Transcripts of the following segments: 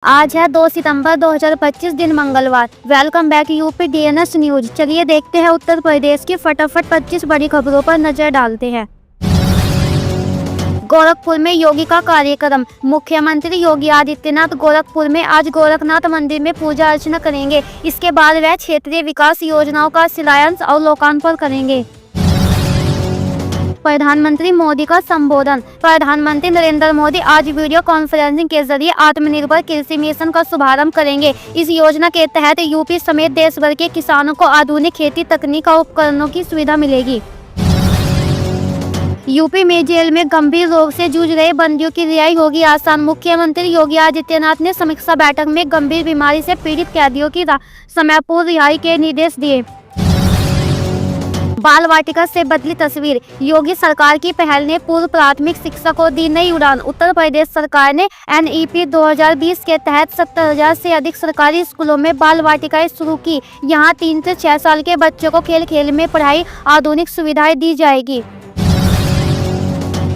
आज है 2 सितंबर 2025 दिन मंगलवार। Welcome back UP DNS news. चलिए देखते हैं उत्तर प्रदेश की फटाफट 25 बड़ी खबरों पर नजर डालते हैं। गोरखपुर में योगी का कार्यक्रम। मुख्यमंत्री योगी आदित्यनाथ गोरखपुर में आज गोरखनाथ मंदिर में पूजा अर्चना करेंगे। इसके बाद वह क्षेत्रीय विकास योजनाओं का शिलान्यास और लोकार्पण करेंगे। प्रधानमंत्री मोदी का संबोधन। प्रधानमंत्री नरेंद्र मोदी आज वीडियो कॉन्फ्रेंसिंग के जरिए आत्मनिर्भर कृषि मिशन का शुभारंभ करेंगे। इस योजना के तहत यूपी समेत देश भर के किसानों को आधुनिक खेती तकनीक और उपकरणों की सुविधा मिलेगी। यूपी में जेल में गंभीर रोग से जूझ रहे बंदियों की रिहाई होगी आसान। मुख्यमंत्री योगी आदित्यनाथ ने समीक्षा बैठक में गंभीर बीमारी से पीड़ित कैदियों की समयपूर्व रिहाई के निर्देश दिए। बाल वाटिका से बदली तस्वीर। योगी सरकार की पहल ने पूर्व प्राथमिक शिक्षा को दी नई उड़ान। उत्तर प्रदेश सरकार ने NEP 2020 के तहत 70,000 से अधिक सरकारी स्कूलों में बाल वाटिकाएं शुरू की। यहां 3 से 6 साल के बच्चों को खेल खेल में पढ़ाई आधुनिक सुविधाएं दी जाएगी।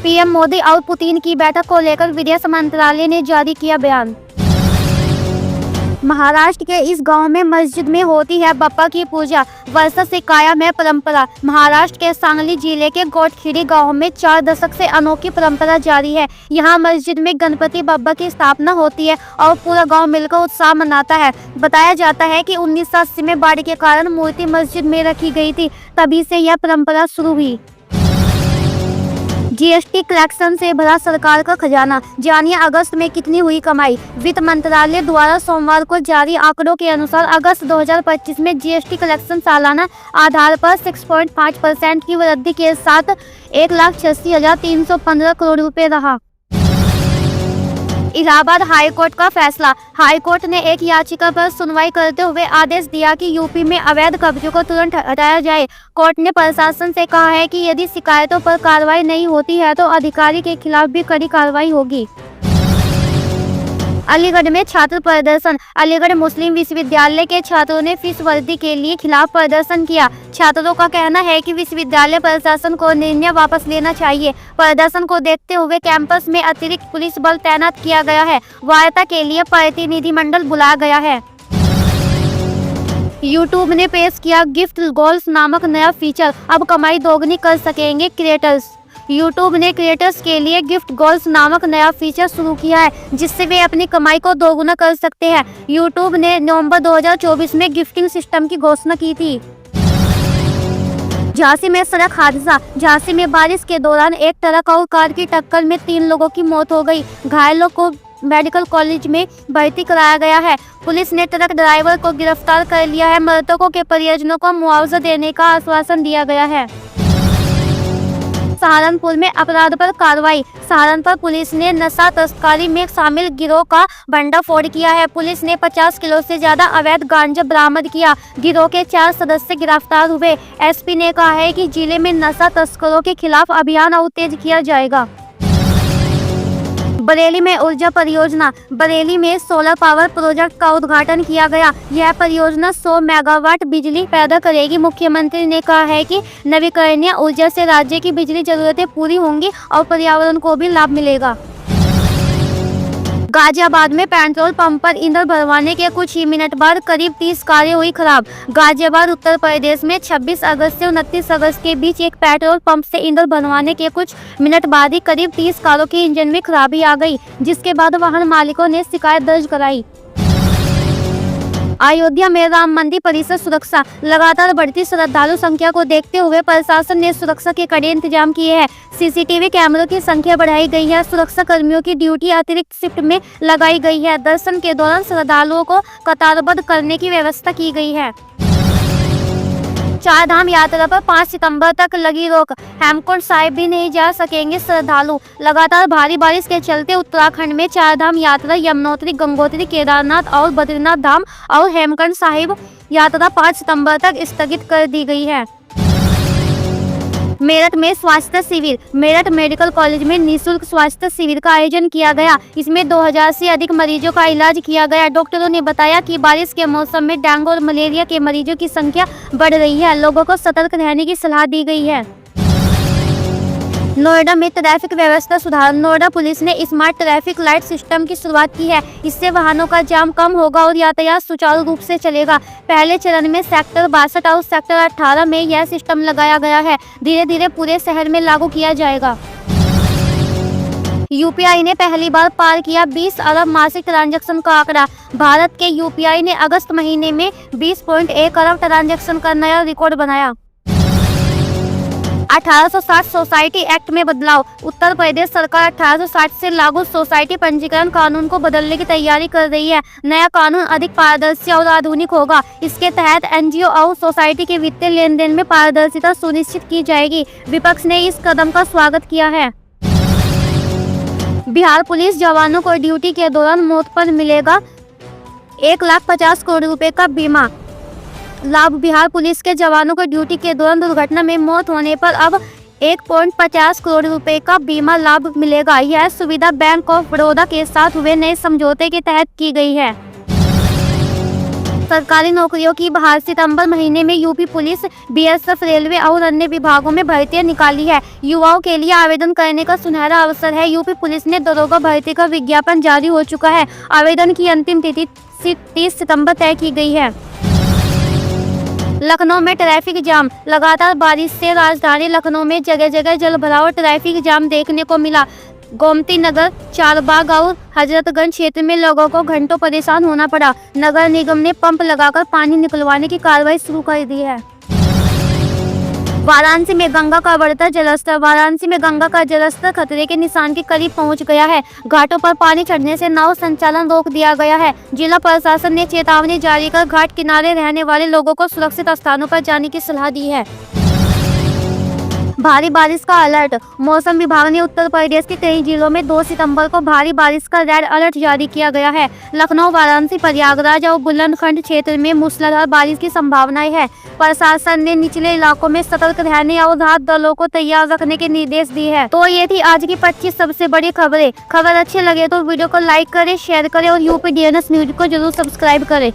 पीएम मोदी और पुतिन की बैठक को लेकर विदेश मंत्रालय ने जारी किया बयान। महाराष्ट्र के इस गांव में मस्जिद में होती है बप्पा की पूजा। वर्षों से कायम है परंपरा। महाराष्ट्र के सांगली जिले के गोटखीरी गांव में 4 दशक से अनोखी परंपरा जारी है। यहां मस्जिद में गणपति बप्पा की स्थापना होती है और पूरा गांव मिलकर उत्साह मनाता है। बताया जाता है कि 1980 में बाढ़ के कारण मूर्ति मस्जिद में रखी गई थी, तभी से यह परंपरा शुरू हुई। GST कलेक्शन से भरा सरकार का खजाना। जानिए अगस्त में कितनी हुई कमाई। वित्त मंत्रालय द्वारा सोमवार को जारी आंकड़ों के अनुसार अगस्त 2025 में GST कलेक्शन सालाना आधार पर 6.5% की वृद्धि के साथ 1,86,315 करोड़ रुपए रहा। इलाहाबाद हाईकोर्ट का फैसला। हाईकोर्ट ने एक याचिका पर सुनवाई करते हुए आदेश दिया कि यूपी में अवैध कब्जों को तुरंत हटाया जाए। कोर्ट ने प्रशासन से कहा है कि यदि शिकायतों पर कार्रवाई नहीं होती है तो अधिकारी के खिलाफ भी कड़ी कार्रवाई होगी। अलीगढ़ में छात्र प्रदर्शन। अलीगढ़ मुस्लिम विश्वविद्यालय के छात्रों ने फीस वृद्धि के लिए खिलाफ प्रदर्शन किया। छात्रों का कहना है कि विश्वविद्यालय प्रशासन को निर्णय वापस लेना चाहिए। प्रदर्शन को देखते हुए कैंपस में अतिरिक्त पुलिस बल तैनात किया गया है। वार्ता के लिए प्रतिनिधिमंडल बुलाया गया है। YouTube ने पेश किया गिफ्ट गोल्स नामक नया फीचर। अब कमाई दोगुनी कर सकेंगे क्रिएटर्स। YouTube ने क्रिएटर्स के लिए गिफ्ट गोल्स नामक नया फीचर शुरू किया है, जिससे वे अपनी कमाई को दोगुना कर सकते हैं। YouTube ने नवंबर 2024 में गिफ्टिंग सिस्टम की घोषणा की थी। झांसी में सड़क हादसा। झांसी में बारिश के दौरान एक ट्रक और कार की टक्कर में 3 लोगों की मौत हो गई। घायलों को मेडिकल कॉलेज में भर्ती कराया गया है। पुलिस ने ट्रक ड्राइवर को गिरफ्तार कर लिया है। मृतकों के परिजनों को मुआवजा देने का आश्वासन दिया गया है। सहारनपुर में अपराध पर कार्रवाई। सहारनपुर पुलिस ने नशा तस्करी में शामिल गिरोह का भंडाफोड़ किया है। पुलिस ने 50 किलो से ज्यादा अवैध गांजा बरामद किया। गिरोह के 4 सदस्य गिरफ्तार हुए। SP ने कहा है कि जिले में नशा तस्करों के खिलाफ अभियान और तेज किया जाएगा। बरेली में ऊर्जा परियोजना। बरेली में सोलर पावर प्रोजेक्ट का उद्घाटन किया गया। यह परियोजना 100 मेगावाट बिजली पैदा करेगी। मुख्यमंत्री ने कहा है कि नवीकरणीय ऊर्जा से राज्य की बिजली जरूरतें पूरी होंगी और पर्यावरण को भी लाभ मिलेगा। गाजियाबाद में पेट्रोल पंप पर ईंधन भरवाने के कुछ ही मिनट बाद करीब 30 कारें हुई खराब। गाजियाबाद उत्तर प्रदेश में 26 अगस्त से 29 अगस्त के बीच एक पेट्रोल पंप से ईंधन भरवाने के कुछ मिनट बाद ही करीब 30 कारों के इंजन में खराबी आ गई, जिसके बाद वाहन मालिकों ने शिकायत दर्ज कराई। अयोध्या में राम मंदिर परिसर सुरक्षा। लगातार बढ़ती श्रद्धालु संख्या को देखते हुए प्रशासन ने सुरक्षा के कड़े इंतजाम किए हैं। CCTV कैमरों की संख्या बढ़ाई गई है। सुरक्षा कर्मियों की ड्यूटी अतिरिक्त शिफ्ट में लगाई गई है। दर्शन के दौरान श्रद्धालुओं को कतारबद्ध करने की व्यवस्था की गई है। चारधाम यात्रा पर 5 सितंबर तक लगी रोक। हेमकुंड साहिब भी नहीं जा सकेंगे श्रद्धालु। लगातार भारी बारिश के चलते उत्तराखंड में चारधाम यात्रा यमुनोत्री, गंगोत्री, केदारनाथ और बद्रीनाथ धाम और हेमकुंड साहिब यात्रा 5 सितंबर तक स्थगित कर दी गई है। मेरठ में स्वास्थ्य शिविर। मेरठ मेडिकल कॉलेज में निःशुल्क स्वास्थ्य शिविर का आयोजन किया गया। इसमें 2000 से अधिक मरीजों का इलाज किया गया। डॉक्टरों ने बताया कि बारिश के मौसम में डेंगू और मलेरिया के मरीजों की संख्या बढ़ रही है। लोगों को सतर्क रहने की सलाह दी गई है। नोएडा में ट्रैफिक व्यवस्था सुधार। नोएडा पुलिस ने स्मार्ट ट्रैफिक लाइट सिस्टम की शुरुआत की है। इससे वाहनों का जाम कम होगा और यातायात सुचारू रूप से चलेगा। पहले चरण में सेक्टर 62 और सेक्टर 18 में यह सिस्टम लगाया गया है। धीरे धीरे पूरे शहर में लागू किया जाएगा। यूपीआई ने पहली बार पार किया 20 अरब मासिक ट्रांजैक्शन का आंकड़ा। भारत के यूपीआई ने अगस्त महीने में 20.1 अरब ट्रांजैक्शन का नया रिकॉर्ड बनाया। 1860 सोसाइटी एक्ट में बदलाव। उत्तर प्रदेश सरकार 1860 से लागू सोसाइटी पंजीकरण कानून को बदलने की तैयारी कर रही है। नया कानून अधिक पारदर्शी और आधुनिक होगा। इसके तहत एनजीओ और सोसाइटी के वित्तीय लेन देन में पारदर्शिता सुनिश्चित की जाएगी। विपक्ष ने इस कदम का स्वागत किया है। बिहार पुलिस जवानों को ड्यूटी के दौरान मौत पर मिलेगा 1,50,00,000 करोड़ रुपए का बीमा लाभ। बिहार पुलिस के जवानों को ड्यूटी के दौरान दुर्घटना में मौत होने पर अब 1.50 करोड़ रुपए का बीमा लाभ मिलेगा। यह सुविधा बैंक ऑफ बड़ौदा के साथ हुए नए समझौते के तहत की गई है। सरकारी नौकरियों की बहार। सितंबर महीने में यूपी पुलिस, बीएसएफ, रेलवे और अन्य विभागों में भर्तियां निकाली है। युवाओं के लिए आवेदन करने का सुनहरा अवसर है। यूपी पुलिस ने दरोगा भर्ती का विज्ञापन जारी हो चुका है। आवेदन की अंतिम तिथि 30 सितंबर तय की गई है। लखनऊ में ट्रैफिक जाम। लगातार बारिश से राजधानी लखनऊ में जगह जगह जलभराव और ट्रैफिक जाम देखने को मिला। गोमती नगर, चारबाग और हजरतगंज क्षेत्र में लोगों को घंटों परेशान होना पड़ा। नगर निगम ने पंप लगाकर पानी निकलवाने की कार्रवाई शुरू कर दी है। वाराणसी में गंगा का बढ़ता जलस्तर। वाराणसी में गंगा का जलस्तर खतरे के निशान के करीब पहुंच गया है। घाटों पर पानी चढ़ने से नाव संचालन रोक दिया गया है। जिला प्रशासन ने चेतावनी जारी कर घाट किनारे रहने वाले लोगों को सुरक्षित स्थानों पर जाने की सलाह दी है। भारी बारिश का अलर्ट। मौसम विभाग ने उत्तर प्रदेश के कई जिलों में 2 सितंबर को भारी बारिश का रेड अलर्ट जारी किया गया है। लखनऊ, वाराणसी, प्रयागराज और बुलंदशहर क्षेत्र में मूसलाधार बारिश की संभावनाएं है। प्रशासन ने निचले इलाकों में सतर्क रहने और राहत दलों को तैयार रखने के निर्देश दिए हैं। तो ये थी आज की 25 सबसे बड़ी खबरें। खबर अच्छी लगे तो वीडियो को लाइक करें, शेयर करें और यूपी DNS न्यूज को जरूर सब्सक्राइब करें।